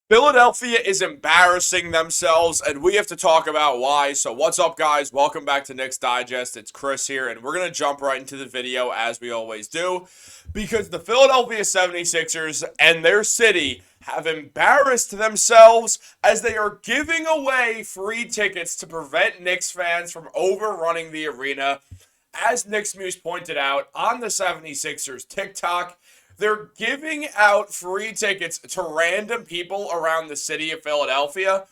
Philadelphia is embarrassing themselves, and we have to talk about why. So, what's up, guys? Welcome back to Knicks Digest. It's Chris here, and we're going to jump right into the video as we always do because the Philadelphia 76ers and their city have embarrassed themselves as they are giving away free tickets to prevent Knicks fans from overrunning the arena. As Knicks Muse pointed out on the 76ers TikTok, they're giving out free tickets to random people around the city of Philadelphia.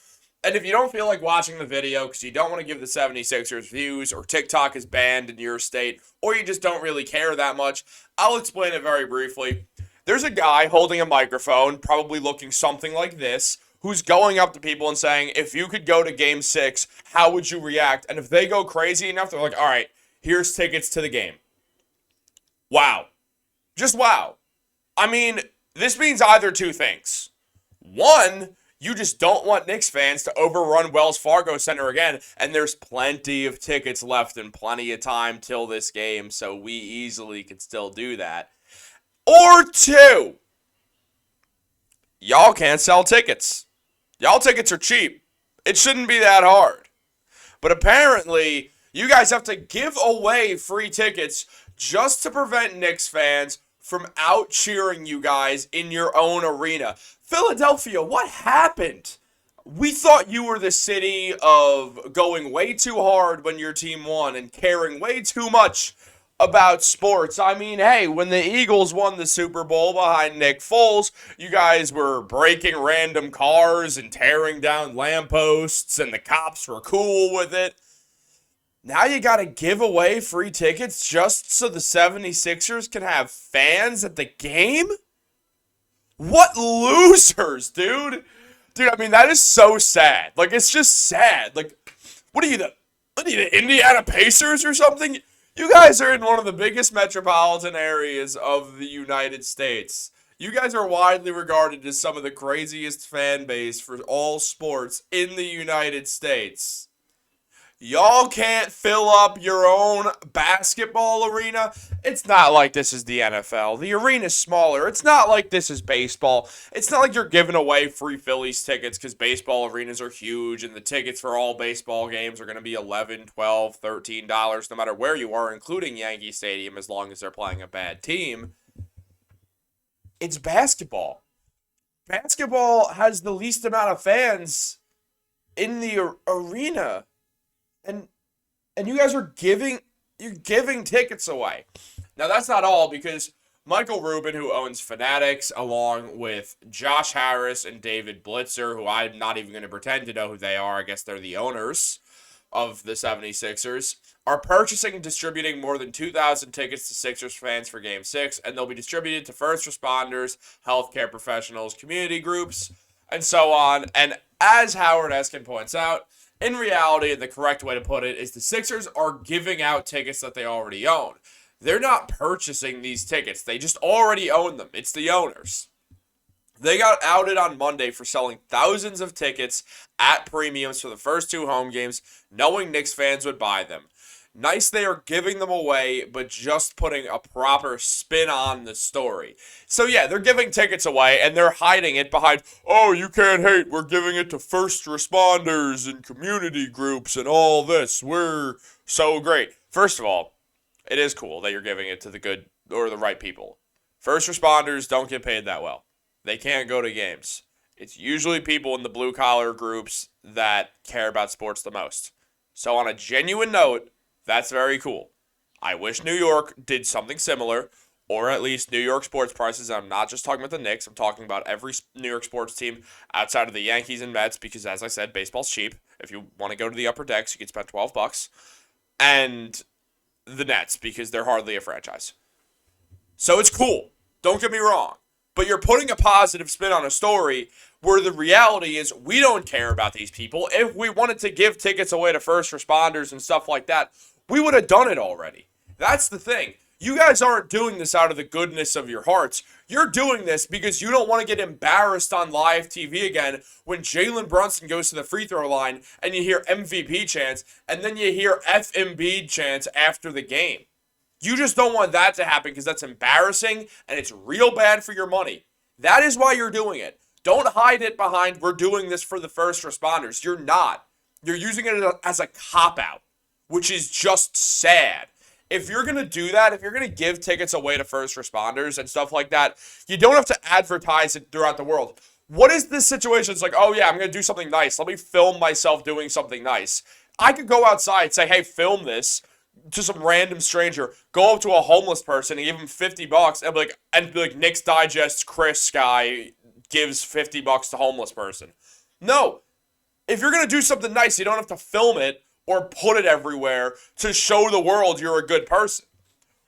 And if you don't feel like watching the video because you don't want to give the 76ers views, or TikTok is banned in your state, or you just don't really care that much, I'll explain it very briefly. There's a guy holding a microphone, probably looking something like this, who's going up to people and saying, if you could go to game 6, how would you react? And if they go crazy enough, they're like, all right, here's tickets to the game. Wow. Just wow. I mean, this means either two things. One, you just don't want Knicks fans to overrun Wells Fargo Center again, and there's plenty of tickets left and plenty of time till this game, so we easily can still do that. Or two, y'all can't sell tickets. Y'all tickets are cheap. It shouldn't be that hard. But apparently, you guys have to give away free tickets just to prevent Knicks fans from out cheering you guys in your own arena. Philadelphia, what happened? We thought you were the city of going way too hard when your team won and caring way too much about sports. I mean, hey, when the Eagles won the Super Bowl behind Nick Foles, you guys were breaking random cars and tearing down lampposts, and the cops were cool with it. Now you got to give away free tickets just so the 76ers can have fans at the game? What losers, dude? Dude, I mean, that is so sad. Like, it's just sad. Like, what are you, the Indiana Pacers or something? You guys are in one of the biggest metropolitan areas of the United States. You guys are widely regarded as some of the craziest fan base for all sports in the United States. Y'all can't fill up your own basketball arena. It's not like this is the NFL. The arena's smaller. It's not like this is baseball. It's not like you're giving away free Phillies tickets because baseball arenas are huge and the tickets for all baseball games are going to be $11, $12, $13 no matter where you are, including Yankee Stadium, as long as they're playing a bad team. It's basketball. Basketball has the least amount of fans in the arena. And you guys are giving tickets away. Now that's not all, because Michael Rubin, who owns Fanatics, along with Josh Harris and David Blitzer, who I'm not even going to pretend to know who they are, I guess they're the owners of the 76ers, are purchasing and distributing more than 2,000 tickets to Sixers fans for Game 6, and they'll be distributed to first responders, healthcare professionals, community groups, and so on. And as Howard Eskin points out, in reality, the correct way to put it is the Sixers are giving out tickets that they already own. They're not purchasing these tickets. They just already own them. It's the owners. They got outed on Monday for selling thousands of tickets at premiums for the first two home games, knowing Knicks fans would buy them. Nice they are giving them away, but just putting a proper spin on the story. So yeah, they're giving tickets away, and they're hiding it behind, oh, you can't hate, we're giving it to first responders and community groups and all this. We're so great. First of all, it is cool that you're giving it to the good or the right people. First responders don't get paid that well. They can't go to games. It's usually people in the blue-collar groups that care about sports the most. So on a genuine note, that's very cool. I wish New York did something similar, or at least New York sports prices. I'm not just talking about the Knicks. I'm talking about every New York sports team outside of the Yankees and Mets, because as I said, baseball's cheap. If you want to go to the upper decks, you can spend $12. And the Nets, because they're hardly a franchise. So it's cool. Don't get me wrong. But you're putting a positive spin on a story where the reality is we don't care about these people. If we wanted to give tickets away to first responders and stuff like that, we would have done it already. That's the thing. You guys aren't doing this out of the goodness of your hearts. You're doing this because you don't want to get embarrassed on live TV again when Jalen Brunson goes to the free throw line and you hear MVP chants and then you hear F Embiid chants after the game. You just don't want that to happen because that's embarrassing and it's real bad for your money. That is why you're doing it. Don't hide it behind, we're doing this for the first responders. You're not. You're using it as a cop-out, which is just sad. If you're going to do that, if you're going to give tickets away to first responders and stuff like that, you don't have to advertise it throughout the world. What is this situation? It's like, oh yeah, I'm going to do something nice. Let me film myself doing something nice. I could go outside and say, hey, film this to some random stranger, go up to a homeless person and give him $50 and be like Knicks Digest Chris guy gives $50 to homeless person. No. If you're going to do something nice, you don't have to film it or put it everywhere to show the world you're a good person.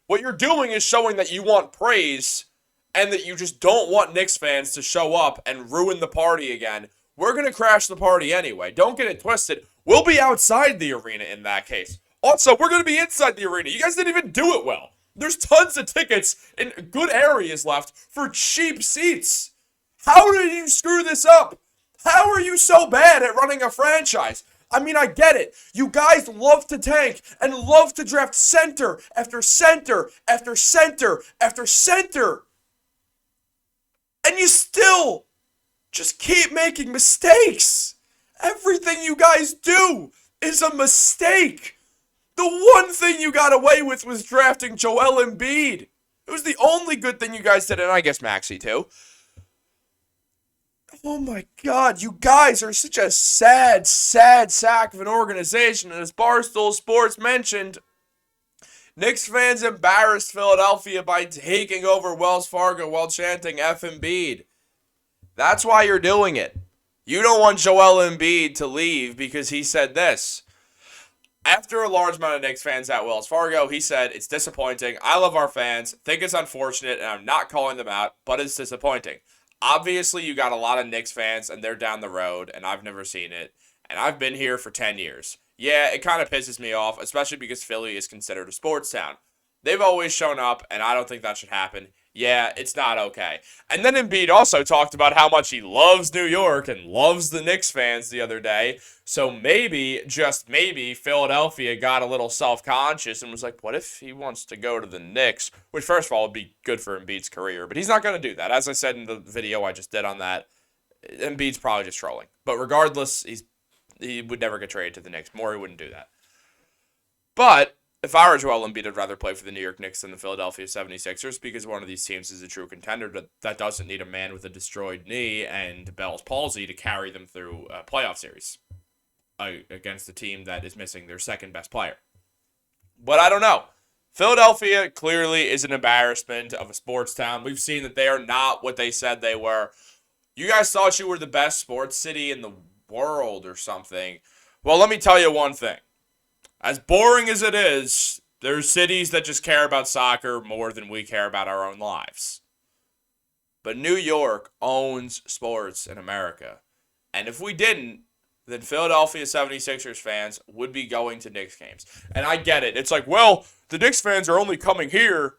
What you're doing is showing that you want praise and that you just don't want Knicks fans to show up and ruin the party again. We're going to crash the party anyway. Don't get it twisted. We'll be outside the arena in that case. Also, we're going to be inside the arena. You guys didn't even do it well. There's tons of tickets in good areas left for cheap seats. How did you screw this up? How are you so bad at running a franchise? I mean, I get it. You guys love to tank and love to draft center after center after center after center. And you still just keep making mistakes. Everything you guys do is a mistake. The one thing you got away with was drafting Joel Embiid. It was the only good thing you guys did, and I guess Maxey too. Oh my God, you guys are such a sad, sad sack of an organization. And as Barstool Sports mentioned, Knicks fans embarrassed Philadelphia by taking over Wells Fargo while chanting F Embiid. That's why you're doing it. You don't want Joel Embiid to leave because he said this. After a large amount of Knicks fans at Wells Fargo, he said, it's disappointing. I love our fans, think it's unfortunate, and I'm not calling them out, but it's disappointing. Obviously, you got a lot of Knicks fans, and they're down the road, and I've never seen it. And I've been here for 10 years. Yeah, it kind of pisses me off, especially because Philly is considered a sports town. They've always shown up, and I don't think that should happen. Yeah, it's not okay. And then Embiid also talked about how much he loves New York and loves the Knicks fans the other day. So maybe, just maybe, Philadelphia got a little self-conscious and was like, what if he wants to go to the Knicks? Which, first of all, would be good for Embiid's career. But he's not going to do that. As I said in the video I just did on that, Embiid's probably just trolling. But regardless, he would never get traded to the Knicks. Morey wouldn't do that. But if I were Joel Embiid, I'd rather play for the New York Knicks than the Philadelphia 76ers because one of these teams is a true contender that doesn't need a man with a destroyed knee and Bell's palsy to carry them through a playoff series against a team that is missing their second best player. But I don't know. Philadelphia clearly is an embarrassment of a sports town. We've seen that they are not what they said they were. You guys thought you were the best sports city in the world or something. Well, let me tell you one thing. As boring as it is, there's cities that just care about soccer more than we care about our own lives. But New York owns sports in America. And if we didn't, then Philadelphia 76ers fans would be going to Knicks games. And I get it. It's like, well, the Knicks fans are only coming here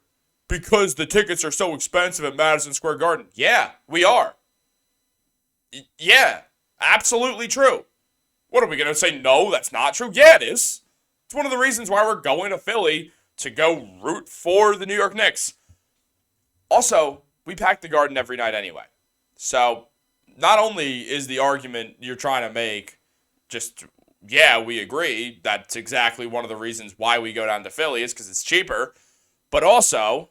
because the tickets are so expensive at Madison Square Garden. Yeah, we are. Yeah, absolutely true. What are we going to say? No, that's not true? Yeah, it is. It's one of the reasons why we're going to Philly to go root for the New York Knicks. Also, we pack the Garden every night anyway. So, not only is the argument you're trying to make just, yeah, we agree, that's exactly one of the reasons why we go down to Philly is because it's cheaper, but also,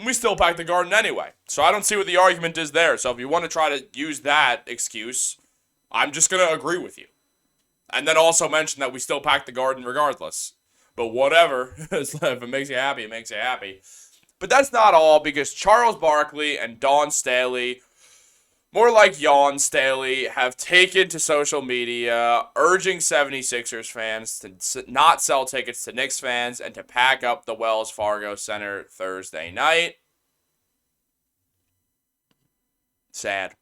we still pack the Garden anyway. So I don't see what the argument is there. So if you want to try to use that excuse, I'm just going to agree with you. And then also mention that we still pack the Garden regardless. But whatever. If it makes you happy, it makes you happy. But that's not all, because Charles Barkley and Dawn Staley, more like Yawn Staley, have taken to social media urging 76ers fans to not sell tickets to Knicks fans and to pack up the Wells Fargo Center Thursday night. Sad.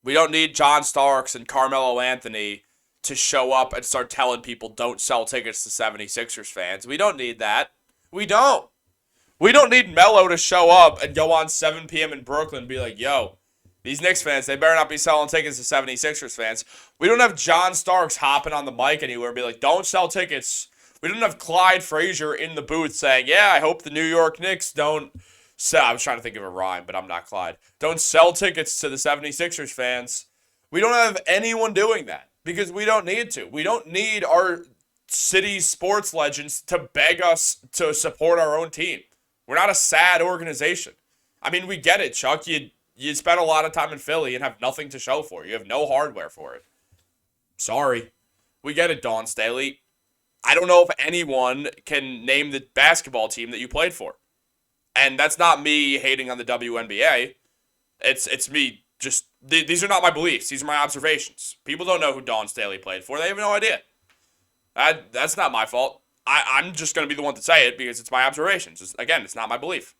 We don't need John Starks and Carmelo Anthony to show up and start telling people don't sell tickets to 76ers fans. We don't need that. We don't. We don't need Melo to show up and go on 7 p.m. in Brooklyn and be like, yo, these Knicks fans, they better not be selling tickets to 76ers fans. We don't have John Starks hopping on the mic anywhere and be like, don't sell tickets. We don't have Clyde Frazier in the booth saying, yeah, I hope the New York Knicks don't So I was trying to think of a rhyme, but I'm not Clyde. Don't sell tickets to the 76ers fans. We don't have anyone doing that because we don't need to. We don't need our city's sports legends to beg us to support our own team. We're not a sad organization. I mean, we get it, Chuck. You spend a lot of time in Philly and have nothing to show for it. You have no hardware for it. Sorry. We get it, Dawn Staley. I don't know if anyone can name the basketball team that you played for. And that's not me hating on the WNBA. It's me just, these are not my beliefs. These are my observations. People don't know who Dawn Staley played for. They have no idea. That's not my fault. I'm just going to be the one to say it because it's my observations. Again, it's not my belief.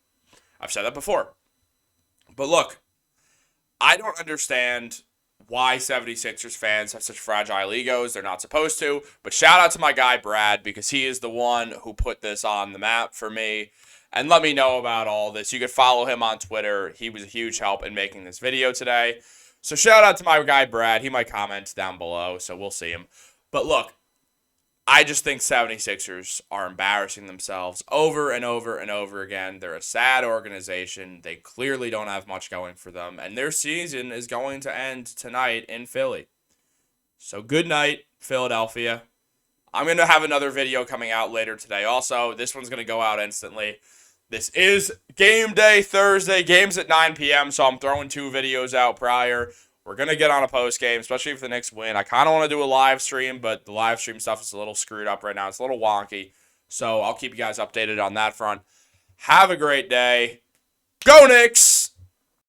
I've said that before. But look, I don't understand why 76ers fans have such fragile egos. They're not supposed to. But shout out to my guy, Brad, because he is the one who put this on the map for me and let me know about all this. You could follow him on Twitter. He was a huge help in making this video today. So shout out to my guy, Brad. He might comment down below, so we'll see him. But look, I just think 76ers are embarrassing themselves over and over and over again. They're a sad organization. They clearly don't have much going for them. And their season is going to end tonight in Philly. So good night, Philadelphia. I'm going to have another video coming out later today also. This one's going to go out instantly. This is game day Thursday. Game's at 9 p.m., so I'm throwing 2 videos out prior. We're going to get on a post game, especially if the Knicks win. I kind of want to do a live stream, but the live stream stuff is a little screwed up right now. It's a little wonky, so I'll keep you guys updated on that front. Have a great day. Go Knicks!